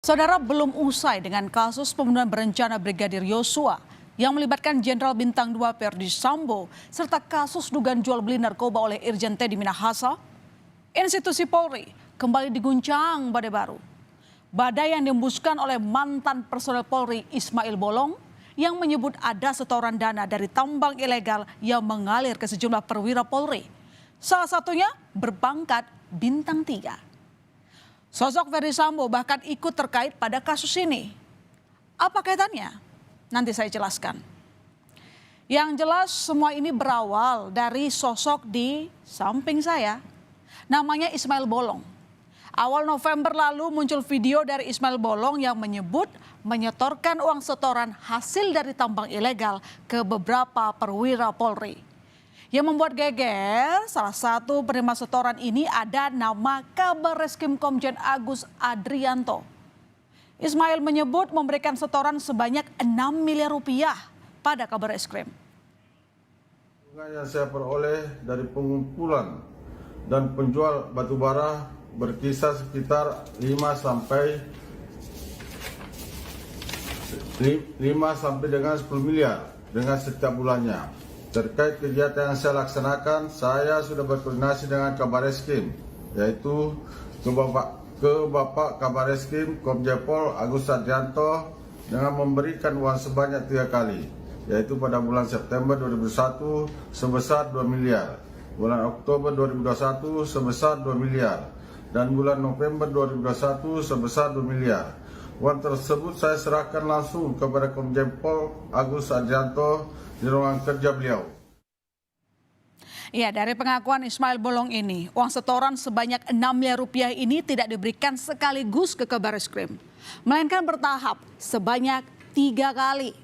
Saudara, belum usai dengan kasus pembunuhan berencana Brigadir Yosua yang melibatkan Jenderal Bintang 2 Ferdy Sambo serta kasus dugaan jual beli narkoba oleh Irjen Teddy Minahasa, institusi Polri kembali diguncang badai baru. Badai yang dihembuskan oleh mantan personel Polri Ismail Bolong yang menyebut ada setoran dana dari tambang ilegal yang mengalir ke sejumlah perwira Polri. Salah satunya berpangkat Bintang 3. Sosok Ferdy Sambo bahkan ikut terkait pada kasus ini. Apa kaitannya? Nanti saya jelaskan. Yang jelas semua ini berawal dari sosok di samping saya. Namanya Ismail Bolong. Awal November lalu muncul video dari Ismail Bolong yang menyebut menyetorkan uang setoran hasil dari tambang ilegal ke beberapa perwira Polri. Yang membuat geger, salah satu penerima setoran ini ada nama Kabar Reskrim Komjen Agus Adrianto. Ismail menyebut memberikan setoran sebanyak 6 miliar rupiah pada Kabar Reskrim. Yang saya peroleh dari pengumpulan dan penjual batubara berkisar sekitar 5 sampai dengan 10 miliar dengan setiap bulannya. Terkait kegiatan yang saya laksanakan, saya sudah berkoordinasi dengan Kabar Reskrim, yaitu ke Bapak Kabar Reskrim Komjen Pol Agus Adrianto dengan memberikan uang sebanyak 3 kali, yaitu pada bulan September 2021 sebesar 2 miliar, bulan Oktober 2021 sebesar 2 miliar, dan bulan November 2021 sebesar 2 miliar. Uang tersebut saya serahkan langsung kepada Komjen Pol Agus Adrianto di ruangan kerja beliau. Ya, dari pengakuan Ismail Bolong ini, uang setoran sebanyak 6 miliar rupiah ini tidak diberikan sekaligus ke Kabar Reskrim, melainkan bertahap sebanyak 3 kali,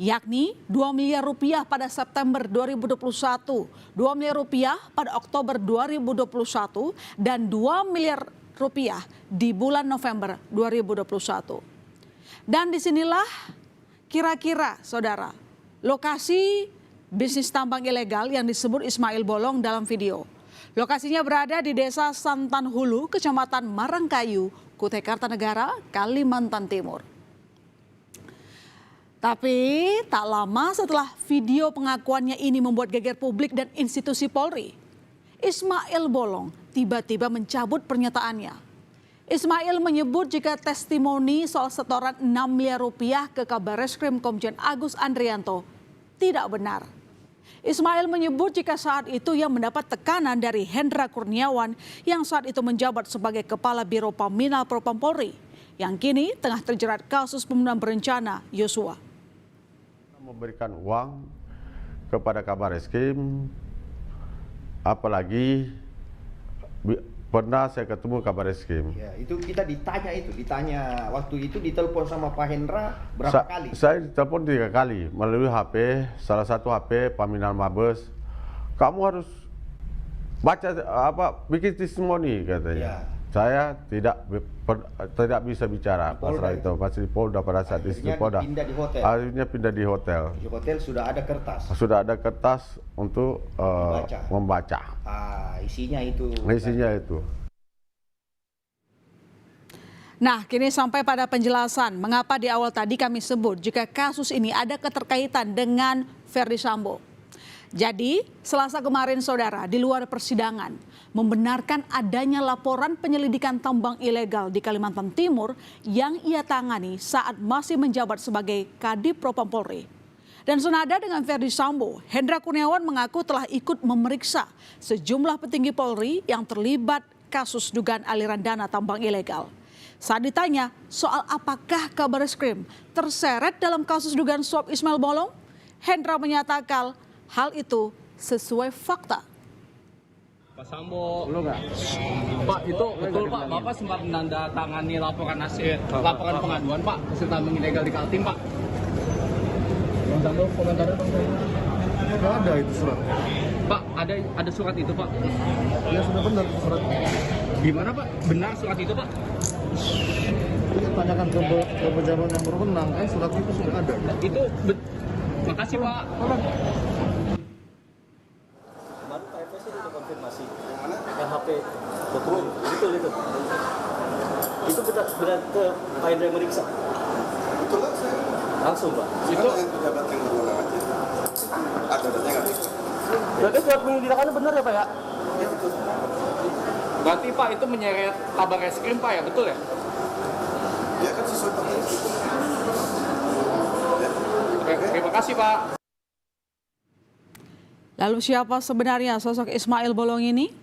yakni 2 miliar rupiah pada September 2021, 2 miliar rupiah pada Oktober 2021, dan 2 miliar rupiah di bulan November 2021. Dan disinilah kira-kira, saudara, lokasi bisnis tambang ilegal yang disebut Ismail Bolong dalam video. Lokasinya berada di Desa Santan Hulu, Kecamatan Marangkayu, Kutai Kartanegara, Kalimantan Timur. Tapi tak lama setelah video pengakuannya ini membuat geger publik dan institusi Polri, Ismail Bolong tiba-tiba mencabut pernyataannya. Ismail menyebut jika testimoni soal setoran 6 miliar rupiah ke Kabar Reskrim Komjen Agus Andrianto tidak benar. Ismail menyebut jika saat itu ia mendapat tekanan dari Hendra Kurniawan yang saat itu menjabat sebagai Kepala Biro Paminal Propam Polri yang kini tengah terjerat kasus pembunuhan berencana Yosua. Memberikan uang kepada Kabar Reskrim, apalagi pernah saya ketemu Kabar Reskrim. Ya, itu kita ditanya waktu itu ditelepon sama Pak Hendra berapa kali? Saya ditelepon 3 kali melalui HP, salah satu HP Paminal Mabes. Kamu harus bikin testimoni katanya. Ya. Saya tidak bisa bicara pasal itu, masih di Polda pada saat itu. Pindah di hotel. Akhirnya pindah di hotel. Di hotel sudah ada kertas. Sudah ada kertas untuk membaca. Isinya itu. Nah, kini sampai pada penjelasan mengapa di awal tadi kami sebut jika kasus ini ada keterkaitan dengan Ferdy Sambo. Jadi, Selasa kemarin saudara di luar persidangan membenarkan adanya laporan penyelidikan tambang ilegal di Kalimantan Timur yang ia tangani saat masih menjabat sebagai Kadif Propam Polri. Dan senada dengan Ferdy Sambo, Hendra Kurniawan mengaku telah ikut memeriksa sejumlah petinggi Polri yang terlibat kasus dugaan aliran dana tambang ilegal. Saat ditanya soal apakah Kabar Reskrim terseret dalam kasus dugaan suap Ismail Bolong, Hendra menyatakan hal itu sesuai fakta. Pak Sambo, Pak itu betul Pak, Bapak sempat menandatangani laporan pengaduan Pak hasil tambang ilegal di Kaltim Pak. Komentarnya nggak ada itu surat. Pak, ada surat itu Pak? Ya sudah benar surat. Gimana Pak? Benar surat itu Pak? Tanyakan ke pejabat yang berwenang, surat itu sudah ada. Makasih Pak. Kemarin Pak FS sudah konfirmasi LHP betul itu. Itu ke Pak Hendra yang meriksa? Betul lah saya. Langsung Pak? Itu pejabat yang berwenang aja. Ada datanya nggak bisa. Berarti surat pengundirannya benar ya Pak ya? Ya betul. Berarti Pak itu menyeret kabar reskrim Pak ya, betul ya? Ya kan sesuai pakai itu. Oke, terima kasih Pak. Lalu siapa sebenarnya sosok Ismail Bolong ini?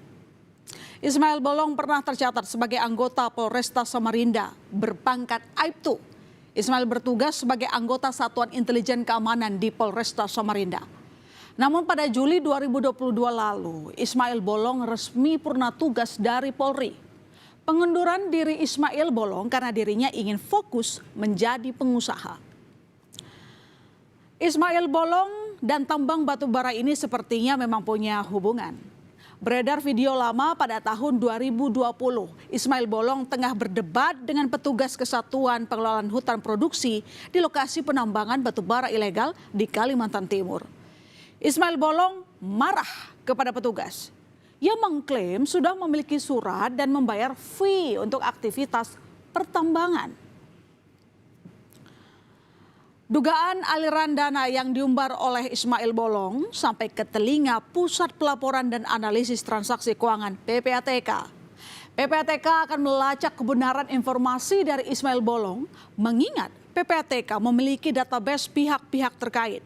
Ismail Bolong pernah tercatat sebagai anggota Polresta Samarinda berpangkat Aibtu. Ismail bertugas sebagai anggota Satuan Intelijen Keamanan di Polresta Samarinda. Namun pada Juli 2022 lalu, Ismail Bolong resmi purna tugas dari Polri. Pengunduran diri Ismail Bolong karena dirinya ingin fokus menjadi pengusaha. Ismail Bolong dan tambang batu bara ini sepertinya memang punya hubungan. Beredar video lama pada tahun 2020, Ismail Bolong tengah berdebat dengan petugas Kesatuan Pengelolaan Hutan Produksi di lokasi penambangan batu bara ilegal di Kalimantan Timur. Ismail Bolong marah kepada petugas. Ia mengklaim sudah memiliki surat dan membayar fee untuk aktivitas pertambangan. Dugaan aliran dana yang diumbar oleh Ismail Bolong sampai ke telinga Pusat Pelaporan dan Analisis Transaksi Keuangan PPATK. PPATK akan melacak kebenaran informasi dari Ismail Bolong mengingat PPATK memiliki database pihak-pihak terkait.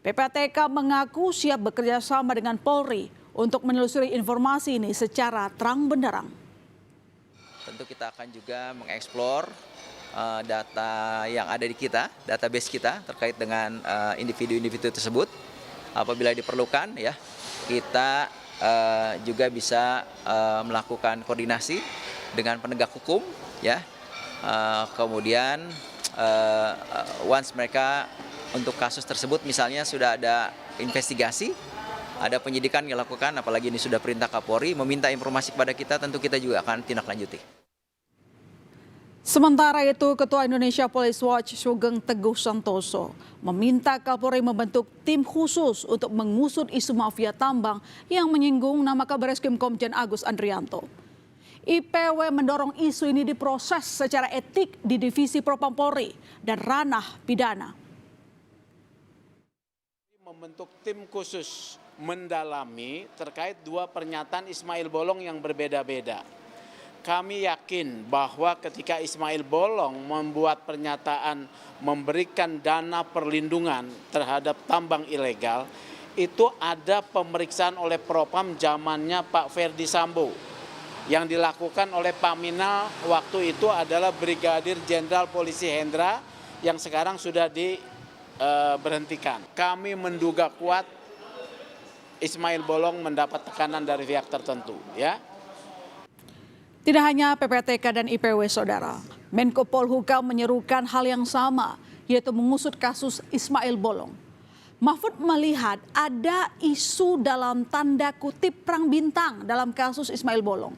PPATK mengaku siap bekerja sama dengan Polri untuk menelusuri informasi ini secara terang benderang. Tentu kita akan juga mengeksplor data yang ada di kita, database kita terkait dengan individu-individu tersebut. Apabila diperlukan, ya kita juga bisa melakukan koordinasi dengan penegak hukum, ya. Kemudian once mereka untuk kasus tersebut misalnya sudah ada investigasi, ada penyidikan yang dilakukan, apalagi ini sudah perintah Kapolri meminta informasi kepada kita, tentu kita juga akan tindak lanjuti. Sementara itu, Ketua Indonesia Police Watch Sugeng Teguh Santoso meminta Kapolri membentuk tim khusus untuk mengusut isu mafia tambang yang menyinggung nama Kabar Eskrim Komjen Agus Andrianto. IPW mendorong isu ini diproses secara etik di Divisi Propam Polri dan ranah pidana. Membentuk tim khusus mendalami terkait dua pernyataan Ismail Bolong yang berbeda-beda. Kami yakin bahwa ketika Ismail Bolong membuat pernyataan memberikan dana perlindungan terhadap tambang ilegal, itu ada pemeriksaan oleh Propam zamannya Pak Ferdi Sambo. Yang dilakukan oleh Pak Minal waktu itu adalah Brigadir Jenderal Polisi Hendra yang sekarang sudah diberhentikan. Kami menduga kuat Ismail Bolong mendapat tekanan dari pihak tertentu, ya. Tidak hanya PPATK dan IPW, saudara. Menko Polhukam menyerukan hal yang sama, yaitu mengusut kasus Ismail Bolong. Mahfud melihat ada isu dalam tanda kutip perang bintang dalam kasus Ismail Bolong.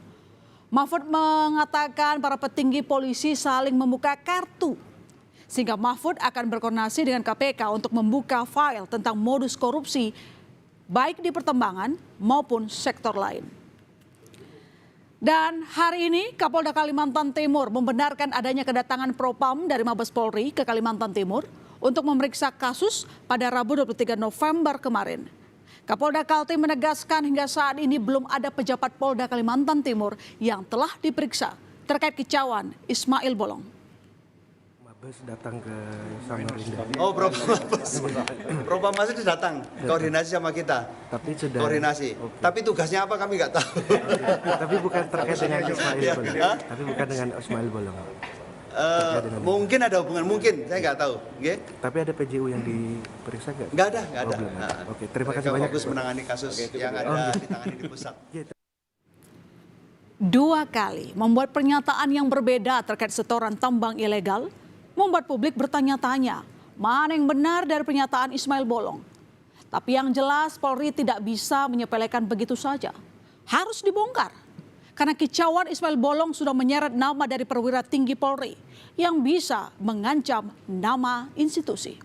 Mahfud mengatakan para petinggi polisi saling membuka kartu, sehingga Mahfud akan berkoordinasi dengan KPK untuk membuka file tentang modus korupsi, baik di pertambangan maupun sektor lain. Dan hari ini Kapolda Kalimantan Timur membenarkan adanya kedatangan Propam dari Mabes Polri ke Kalimantan Timur untuk memeriksa kasus pada Rabu 23 November kemarin. Kapolda Kaltim menegaskan hingga saat ini belum ada pejabat Polda Kalimantan Timur yang telah diperiksa terkait kicauan Ismail Bolong. Mabes datang ke Samarinda. Oh, Propam Mabes datang koordinasi sama kita. Tapi sudah koordinasi. Okay. Tapi tugasnya apa kami nggak tahu. Tapi bukan terkait dengan Ismail Bolong. Tapi bukan dengan Ismail Bolong. Mungkin ada hubungan, mungkin saya nggak tahu. Okay? Tapi ada PJU yang diperiksa nggak? Nggak ada. Oke, terima kasih banyak. Fokus menangani kasus yang ada ditangani di pusat. Dua kali membuat pernyataan yang berbeda terkait setoran tambang ilegal, membuat publik bertanya-tanya mana yang benar dari pernyataan Ismail Bolong. Tapi yang jelas Polri tidak bisa menyepelekan begitu saja. Harus dibongkar. Karena kicauan Ismail Bolong sudah menyeret nama dari perwira tinggi Polri yang bisa mengancam nama institusi.